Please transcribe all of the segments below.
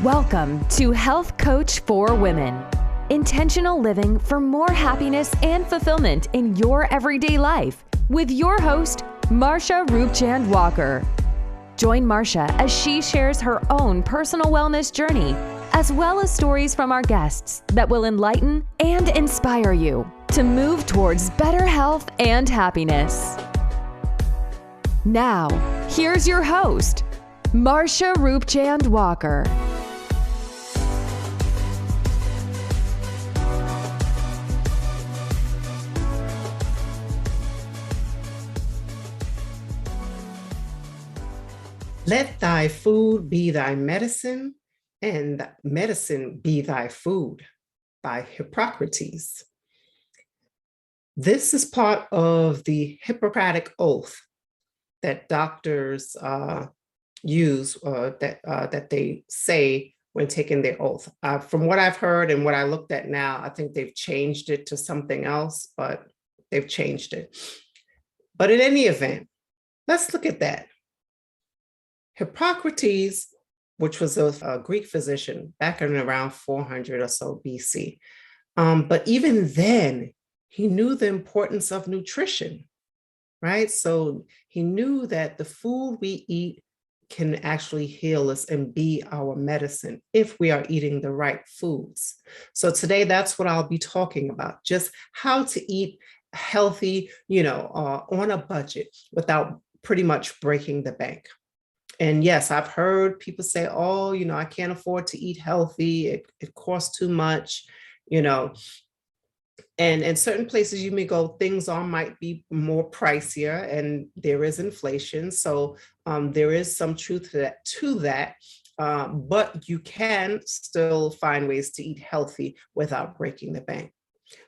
Welcome to Health Coach for Women. Intentional living for more happiness and fulfillment in your everyday life with your host, Marsha Roopchand-Walker. Join Marsha as she shares her own personal wellness journey, as well as stories from our guests that will enlighten and inspire you to move towards better health and happiness. Now, here's your host, Marsha Roopchand-Walker. Let thy food be thy medicine, and medicine be thy food, by Hippocrates. This is part of the Hippocratic oath that doctors use, that they say when taking their oath. From what I've heard and what I looked at now, I think they've changed it to something else, but they've changed it. But in any event, let's look at that. Hippocrates, which was a Greek physician back in around 400 or so BC. But even then, he knew the importance of nutrition, right? So he knew that the food we eat can actually heal us and be our medicine if we are eating the right foods. So today, that's what I'll be talking about, just how to eat healthy, on a budget without pretty much breaking the bank. And yes, I've heard people say, oh, I can't afford to eat healthy. It costs too much, and in certain places you may go, things might be more pricier and there is inflation. So there is some truth to that. But you can still find ways to eat healthy without breaking the bank.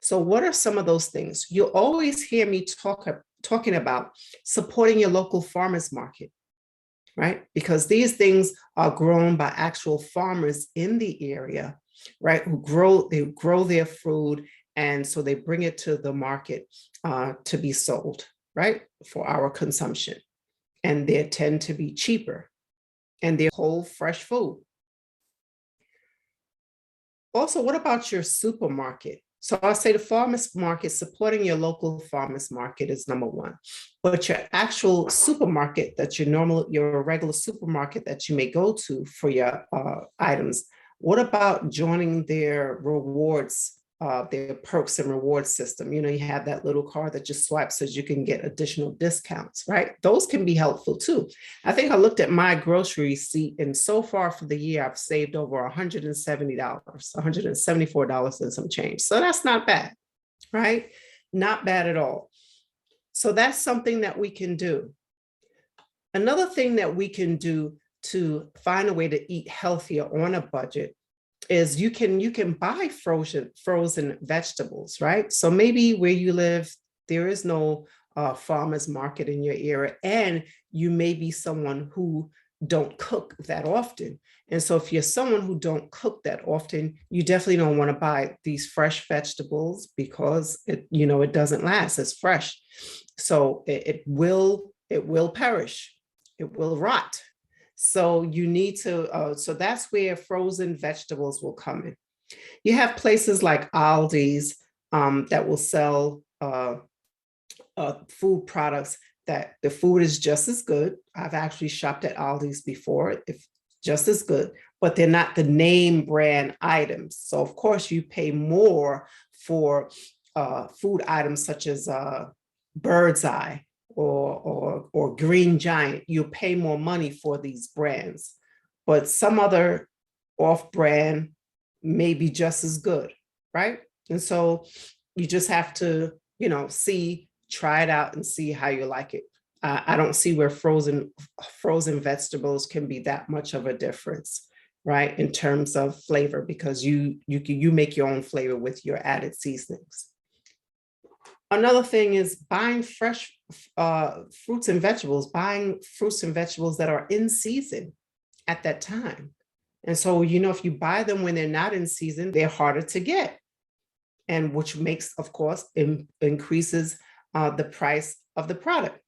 So what are some of those things? You'll always hear me talking about supporting your local farmers market. Right? Because these things are grown by actual farmers in the area, right? They grow their food. And so they bring it to the market to be sold, right? For our consumption. And they tend to be cheaper and they're whole, fresh food. Also, what about your supermarket? So I'll say the farmers market, supporting your local farmers market is number one. But your actual supermarket your regular supermarket that you may go to for your items, what about joining their rewards, their perks and rewards system? You have that little card that you swipe so you can get additional discounts, right? Those can be helpful too. I think I looked at my grocery receipt, and so far for the year, I've saved over $170, $174 and some change. So that's not bad, right? Not bad at all. So that's something that we can do. Another thing that we can do to find a way to eat healthier on a budget is you can buy frozen vegetables, right? So maybe where you live, there is no farmers market in your area, and you may be someone who don't cook that often. And so if you're someone who don't cook that often, you definitely don't want to buy these fresh vegetables because it doesn't last. It's fresh. So it will perish. It will rot. So you need to, so that's where frozen vegetables will come in. You have places like Aldi's that will sell food products that the food is just as good. I've actually shopped at Aldi's before, if just as good, but they're not the name brand items. So of course you pay more for food items such as Bird's Eye or Green Giant. You pay more money for these brands, but some other off-brand may be just as good, right? And so you just have to, try it out and see how you like it. I don't see where frozen vegetables can be that much of a difference, right? In terms of flavor, because you make your own flavor with your added seasonings. Another thing is buying fresh fruits and vegetables, that are in season at that time. And so, if you buy them when they're not in season, they're harder to get. And which makes, of course, increases the price of the product,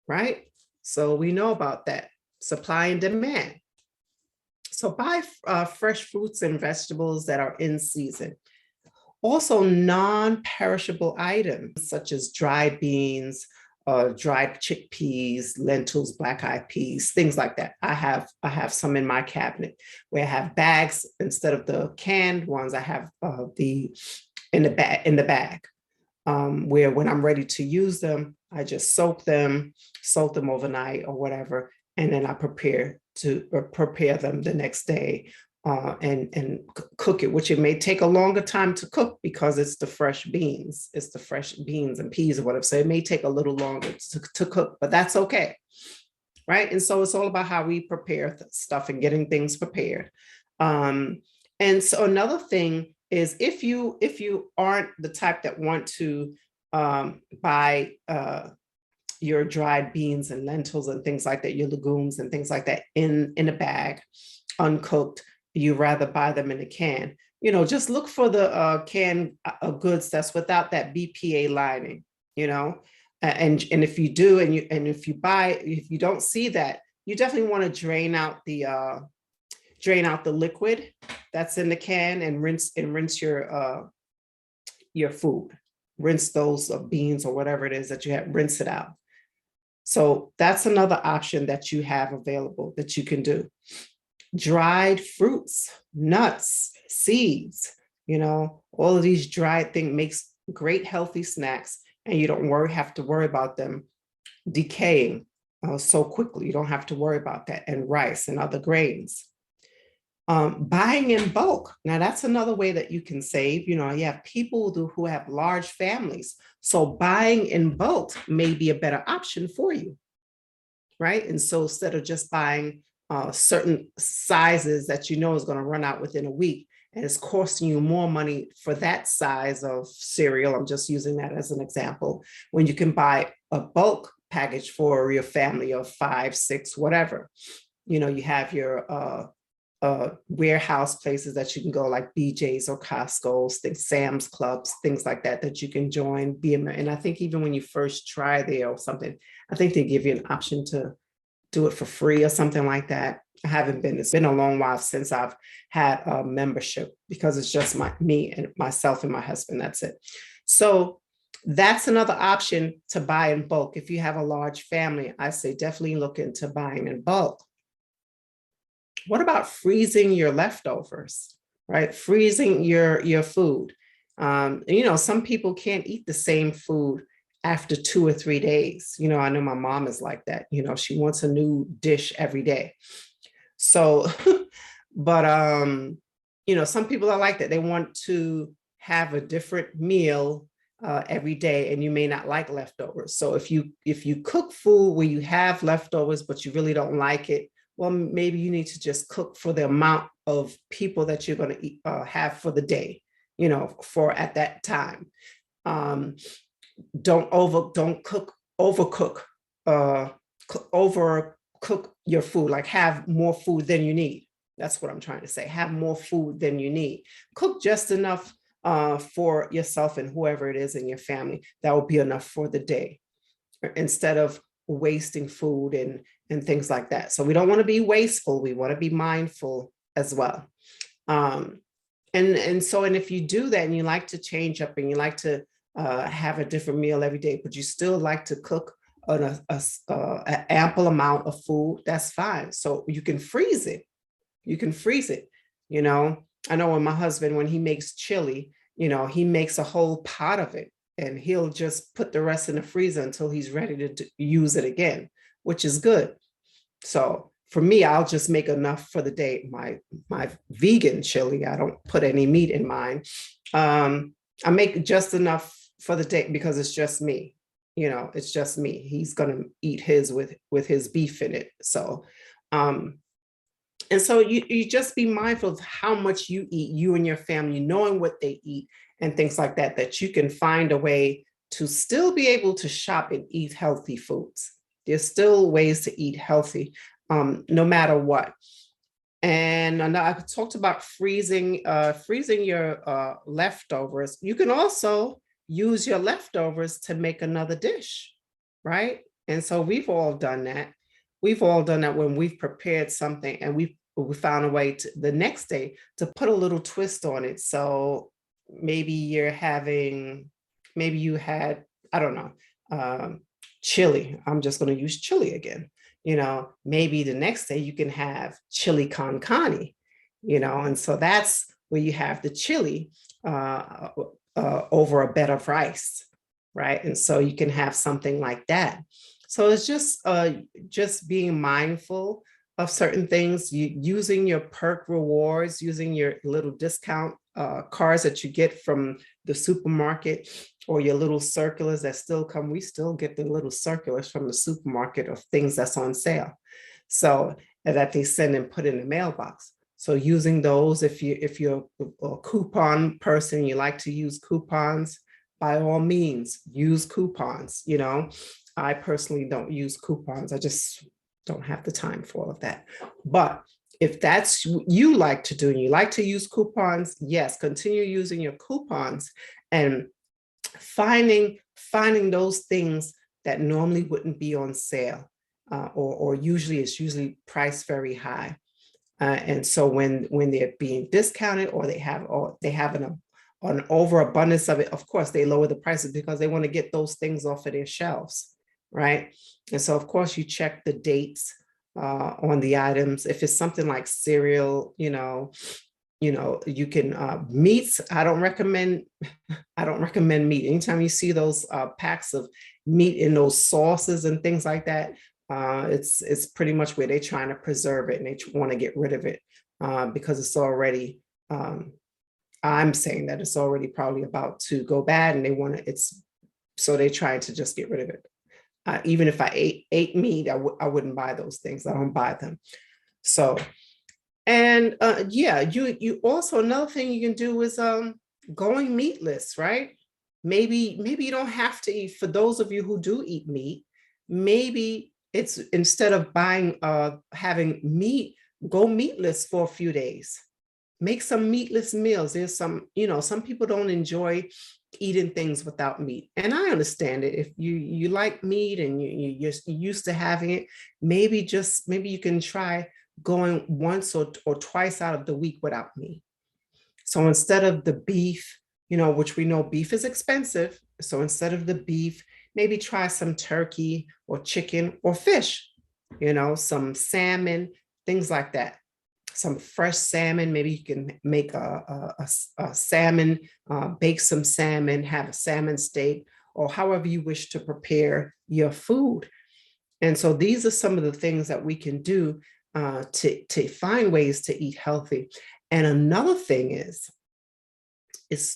right? So we know about that, supply and demand. So buy fresh fruits and vegetables that are in season. Also, non-perishable items such as dried beans, dried chickpeas, lentils, black-eyed peas, things like that. I have some in my cabinet where I have bags instead of the canned ones. I have the in the bag. Where when I'm ready to use them, I just soak them overnight or whatever, and then I prepare them the next day and cook it, which it may take a longer time to cook because it's the fresh beans. It's the fresh beans and peas or whatever. So it may take a little longer to cook, but that's okay. Right. And so it's all about how we prepare stuff and getting things prepared. And so another thing is if you aren't the type that want to buy your dried beans and lentils and things like that, your legumes and things like that in a bag, uncooked, you rather buy them in a can, just look for the canned goods that's without that BPA lining, and if you do, and if you don't see that, you definitely want to drain out the liquid that's in the can and rinse your food. Rinse those beans or whatever it is that you have, rinse it out. So that's another option that you have available that you can do. Dried fruits, nuts, seeds, all of these dried things makes great healthy snacks, and you don't have to worry about them decaying so quickly. You don't have to worry about that. And rice and other grains. Buying in bulk. Now that's another way that you can save. You have people who have large families. So buying in bulk may be a better option for you. Right. And so instead of just buying certain sizes that is going to run out within a week, and it's costing you more money for that size of cereal, I'm just using that as an example, when you can buy a bulk package for your family of 5, 6, whatever. You have your warehouse places that you can go, like BJ's or Costco's, things, Sam's Clubs, things like that you can join. And I think even when you first try there or something, I think they give you an option to do it for free or something like that. I haven't been. It's been a long while since I've had a membership because it's just me and myself and my husband. That's it. So that's another option to buy in bulk. If you have a large family, I say definitely look into buying in bulk. What about freezing your leftovers, right? Freezing your food. Some people can't eat the same food after 2 or 3 days. I know my mom is like that. She wants a new dish every day. So, but, some people are like that. They want to have a different meal every day, and you may not like leftovers. So if you cook food where you have leftovers, but you really don't like it, well, maybe you need to just cook for the amount of people that you're going to have for the day, for at that time. Don't overcook your food, like have more food than you need. That's what I'm trying to say. Have more food than you need. Cook just enough for yourself and whoever it is in your family. That will be enough for the day, instead of wasting food and things like that. So we don't want to be wasteful. We want to be mindful as well. And if you do that and you like to change up and you like to have a different meal every day, but you still like to cook an ample amount of food, that's fine. So you can freeze it. I know when my husband, when he makes chili, he makes a whole pot of it, and he'll just put the rest in the freezer until he's ready to use it again, which is good. So for me, I'll just make enough for the day. My vegan chili, I don't put any meat in mine. I make just enough for the day because it's just me. It's just me. He's gonna eat his with his beef in it. So, and so you just be mindful of how much you eat, you and your family, knowing what they eat and things like that, that you can find a way to still be able to shop and eat healthy foods. There's still ways to eat healthy, no matter what. And I talked about freezing your leftovers. You can also use your leftovers to make another dish, right? And so we've all done that. We've all done that when we've prepared something and we've we found a way to the next day to put a little twist on it. So maybe maybe you had, I don't know, chili. I'm just going to use chili again. Maybe the next day you can have chili con carne, and so that's where you have the chili over a bed of rice, right? And so you can have something like that. So it's just being mindful of certain things, using your perk rewards, using your little discount cards that you get from the supermarket, or your little circulars that still come. We still get the little circulars from the supermarket of things that's on sale. So that they send and put in the mailbox. So using those, if you're a coupon person, you like to use coupons, by all means, use coupons. I personally don't use coupons. I just don't have the time for all of that. But if that's what you like to do and you like to use coupons, yes, continue using your coupons and finding those things that normally wouldn't be on sale, or it's usually priced very high. And so when they're being discounted, or they have an overabundance of it, of course they lower the prices because they want to get those things off of their shelves, right? And so of course you check the dates on the items. If it's something like cereal, you can meats. I don't recommend meat. Anytime you see those packs of meat in those sauces and things like that, it's pretty much where they're trying to preserve it and they want to get rid of it because it's already. I'm saying that it's already probably about to go bad, and so they try to just get rid of it. Even if I ate meat, I wouldn't buy those things. I don't buy them. So, and you also, another thing you can do is going meatless, right? Maybe you don't have to eat. For those of you who do eat meat, maybe it's, instead of having meat, go meatless for a few days. Make some meatless meals. There's some people don't enjoy eating things without meat. And I understand it. If you like meat and you're used to having it, maybe you can try going once or twice out of the week without meat. So instead of the beef, which we know beef is expensive. So instead of the beef, maybe try some turkey or chicken or fish, some salmon, things like that. Some fresh salmon. Maybe you can make a salmon, bake some salmon, have a salmon steak, or however you wish to prepare your food. And so these are some of the things that we can do to find ways to eat healthy. And another thing is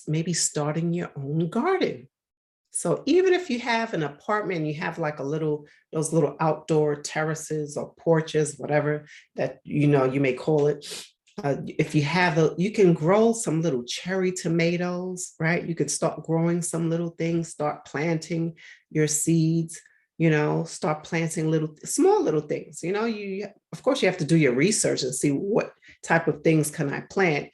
maybe starting your own garden. So even if you have an apartment and you have like those little outdoor terraces or porches, whatever that you may call it, if you have you can grow some little cherry tomatoes, right? You could start growing some little things, start planting your seeds, start planting small little things. Of course you have to do your research and see what type of things can I plant,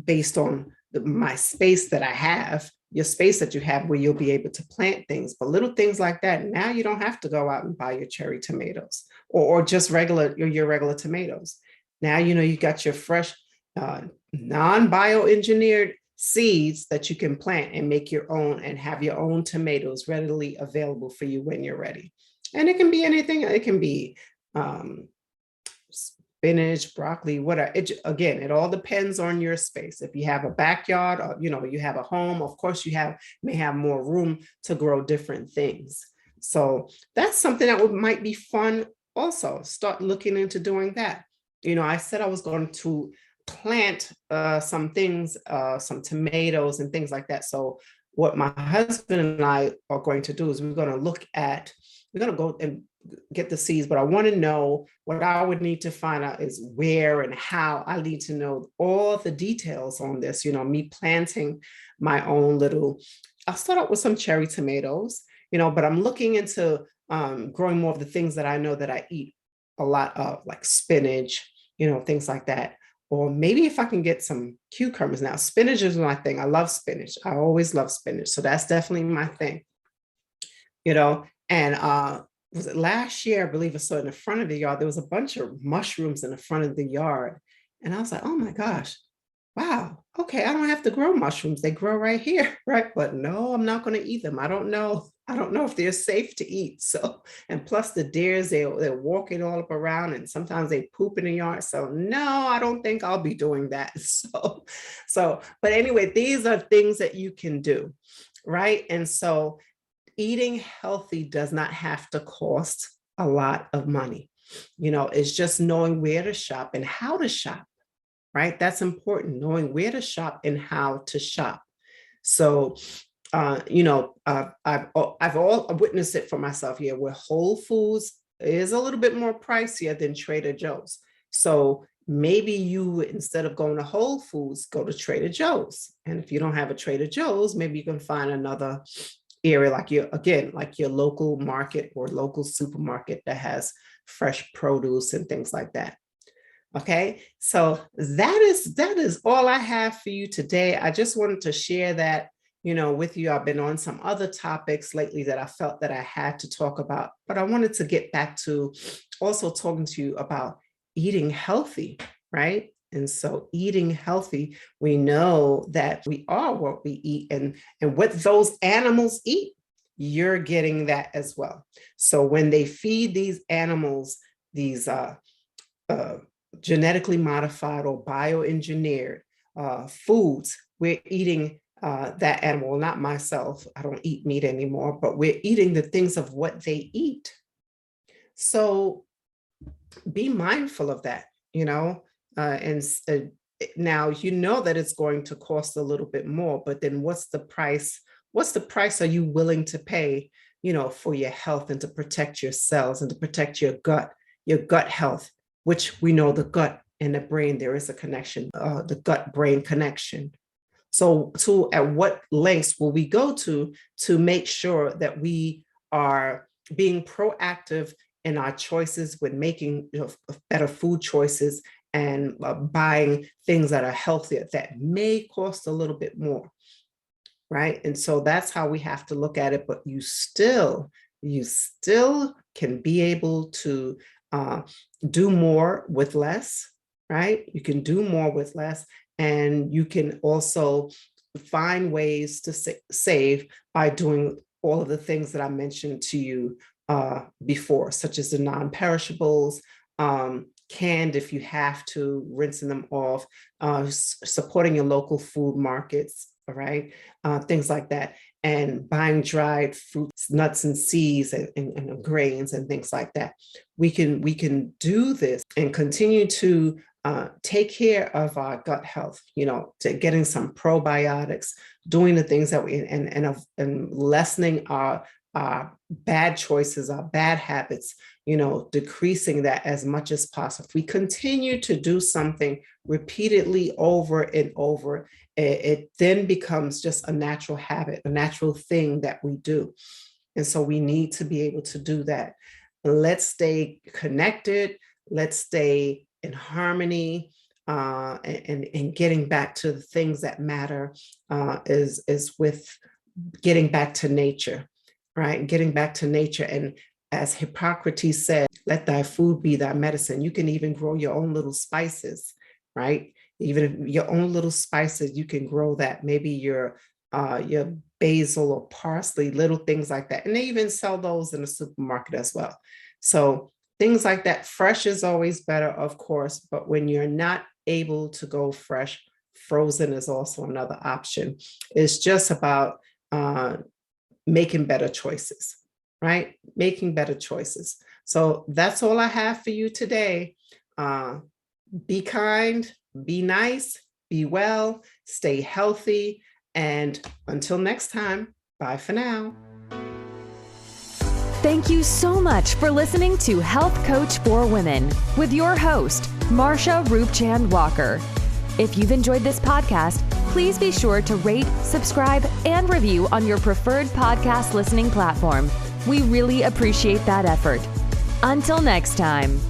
based on my space that I have. Your space that you have, where you'll be able to plant things, but little things like that. Now you don't have to go out and buy your cherry tomatoes or just your regular tomatoes. Now, you got your fresh, non-bioengineered seeds that you can plant and make your own and have your own tomatoes readily available for you when you're ready. And it can be anything. It can be spinach, broccoli, whatever. It all depends on your space. If you have a backyard, or you have a home, of course you may have more room to grow different things. So that's something that might be fun. Also, start looking into doing that. I said I was going to plant some things, some tomatoes and things like that. So what my husband and I are going to do is we're going to go and get the seeds, but I want to know what I would need to find out is where and how. I need to know all the details on this, me planting my own I'll start out with some cherry tomatoes, but I'm looking into growing more of the things that I know that I eat a lot of, like spinach, things like that. Or maybe if I can get some cucumbers. Now, spinach is my thing. I love spinach. I always love spinach. So that's definitely my thing, and was it last year? I believe I saw in the front of the yard, there was a bunch of mushrooms in the front of the yard. And I was like, oh my gosh, wow, okay, I don't have to grow mushrooms. They grow right here, right? But no, I'm not going to eat them. I don't know. I don't know if they're safe to eat. So, and plus the deers, they're walking all up around and sometimes they poop in the yard. So no, I don't think I'll be doing that. But anyway, these are things that you can do, right? And so eating healthy does not have to cost a lot of money. It's just knowing where to shop and how to shop, right? That's important, knowing where to shop and how to shop. So, I've all witnessed it for myself here, where Whole Foods is a little bit more pricier than Trader Joe's. So maybe you, instead of going to Whole Foods, go to Trader Joe's. And if you don't have a Trader Joe's, maybe you can find another area like your local market or local supermarket that has fresh produce and things like that. Okay, so that is all I have for you today. I just wanted to share that, with you. I've been on some other topics lately that I felt that I had to talk about, but I wanted to get back to also talking to you about eating healthy, right? And so eating healthy, we know that we are what we eat, and what those animals eat, you're getting that as well. So when they feed these animals these genetically modified or bioengineered foods, we're eating that animal. Not myself, I don't eat meat anymore, but we're eating the things of what they eat. So be mindful of that, now that it's going to cost a little bit more, but then what's the price? What's the price are you willing to pay, for your health and to protect your cells and to protect your gut health, which we know the gut and the brain, there is a connection, the gut-brain connection. So at what lengths will we go to make sure that we are being proactive in our choices when making better food choices and buying things that are healthier that may cost a little bit more, right? And so that's how we have to look at it. But you still can be able to do more with less, right? You can do more with less, and you can also find ways to save by doing all of the things that I mentioned to you before, such as the non-perishables, canned if you have to, rinsing them off, supporting your local food markets, all right, things like that, and buying dried fruits, nuts and seeds and grains and things like that. We can do this and continue to take care of our gut health, to getting some probiotics, doing the things that we, and lessening our bad choices, our bad habits, decreasing that as much as possible. If we continue to do something repeatedly over and over, it then becomes just a natural habit, a natural thing that we do. And so we need to be able to do that. Let's stay connected. Let's stay in harmony, and getting back to the things that matter is with getting back to nature, right? Getting back to nature. And as Hippocrates said, let thy food be thy medicine. You can even grow your own little spices, right? Even your own little spices, you can grow that. Maybe your basil or parsley, little things like that. And they even sell those in the supermarket as well. So things like that. Fresh is always better, of course, but when you're not able to go fresh, frozen is also another option. It's just about making better choices, right? Making better choices. So that's all I have for you today. Be kind, be nice, be well, stay healthy, and until next time, bye for now. Thank you so much for listening to Health Coach for Women with your host, Marsha Roopchand-Walker. If you've enjoyed this podcast, please be sure to rate, subscribe, and review on your preferred podcast listening platform. We really appreciate that effort. Until next time.